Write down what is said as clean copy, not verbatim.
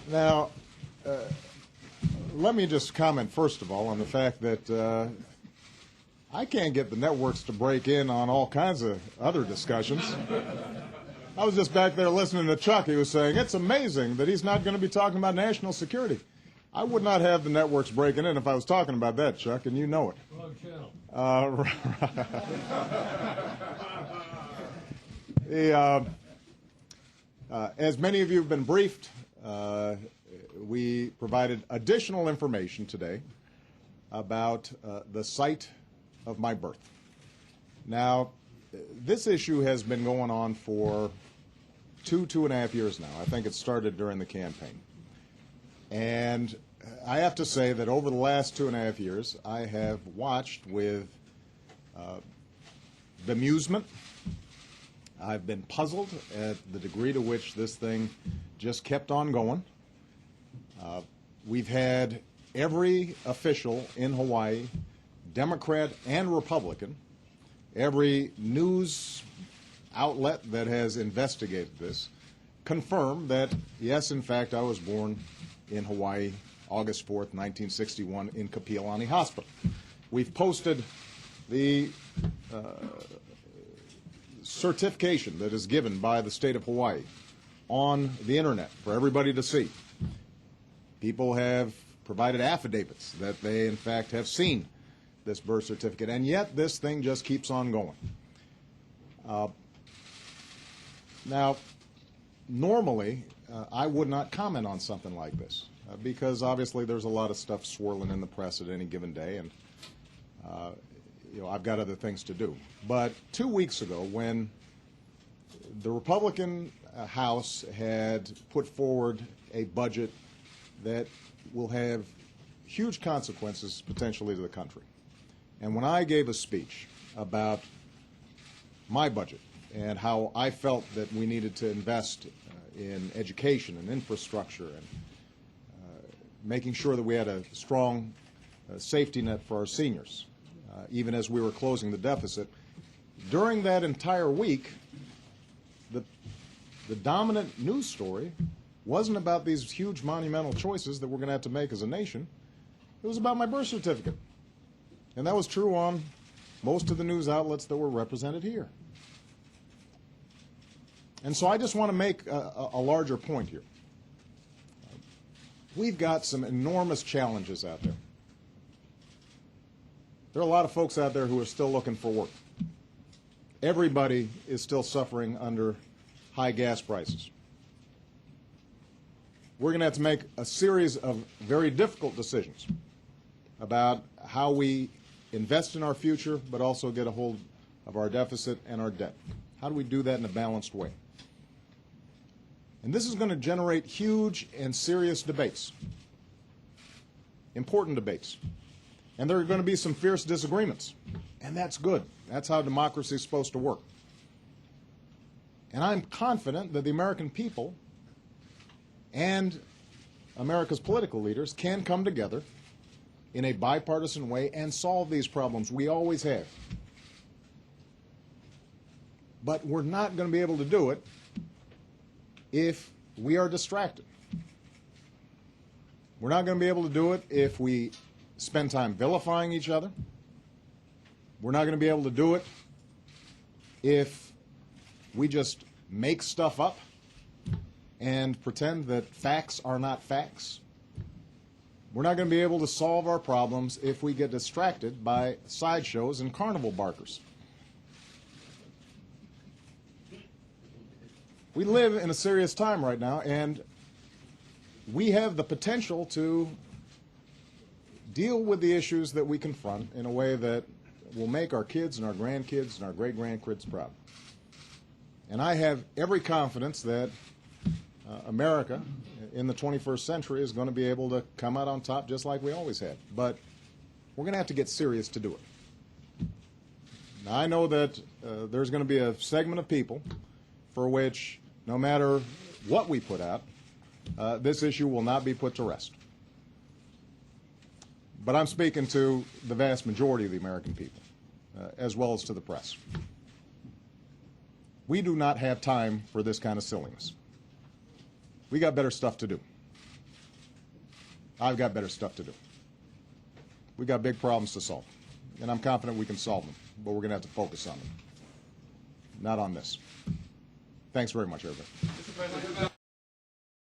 Now, let me just comment, first of all, on the fact that I can't get the networks to break in on all kinds of other discussions. I was just back there listening to Chuck. He was saying, it's amazing that he's not going to be talking about national security. I would not have the networks breaking in if I was talking about that, Chuck, and you know it. Wrong channel. As many of you have been briefed, we provided additional information today about the site of my birth. Now, this issue has been going on for two and a half years now. I think it started during the campaign. And I have to say that over the last 2.5 years, I have watched with bemusement. I've been puzzled at the degree to which this thing just kept on going. We've had every official in Hawaii, Democrat and Republican, every news outlet that has investigated this, confirm that, yes, in fact, I was born in Hawaii, August 4th, 1961, in Kapiolani Hospital. We've posted the certification that is given by the state of Hawaii on the internet for everybody to see. People have provided affidavits that they, in fact, have seen this birth certificate, and yet this thing just keeps on going. Now, normally, I would not comment on something like this because obviously there's a lot of stuff swirling in the press at any given day, and I've got other things to do. But 2 weeks ago, when the Republican House had put forward a budget that will have huge consequences potentially to the country, and when I gave a speech about my budget and how I felt that we needed to invest in education and infrastructure and making sure that we had a strong safety net for our seniors, even as we were closing the deficit, during that entire week, the dominant news story wasn't about these huge monumental choices that we're going to have to make as a nation. It was about my birth certificate. And that was true on most of the news outlets that were represented here. And so I just want to make a larger point here. We've got some enormous challenges out there. There are a lot of folks out there who are still looking for work. Everybody is still suffering under high gas prices. We're going to have to make a series of very difficult decisions about how we invest in our future, but also get a hold of our deficit and our debt. How do we do that in a balanced way? And this is going to generate huge and serious debates, important debates. And there are going to be some fierce disagreements, and that's good. That's how democracy is supposed to work. And I'm confident that the American people and America's political leaders can come together in a bipartisan way and solve these problems. We always have. But we're not going to be able to do it if we are distracted. We're not going to be able to do it if we spend time vilifying each other. We're not going to be able to do it if we just make stuff up and pretend that facts are not facts. We're not going to be able to solve our problems if we get distracted by sideshows and carnival barkers. We live in a serious time right now, and we have the potential to deal with the issues that we confront in a way that will make our kids and our grandkids and our great-grandkids proud. And I have every confidence that America in the 21st century is going to be able to come out on top just like we always have. But we're going to have to get serious to do it. Now, I know that there's going to be a segment of people for which, no matter what we put out, this issue will not be put to rest. But I'm speaking to the vast majority of the American people, as well as to the press. We do not have time for this kind of silliness. We got better stuff to do. I've got better stuff to do. We've got big problems to solve, and I'm confident we can solve them, but we're going to have to focus on them, not on this. Thanks very much, everybody.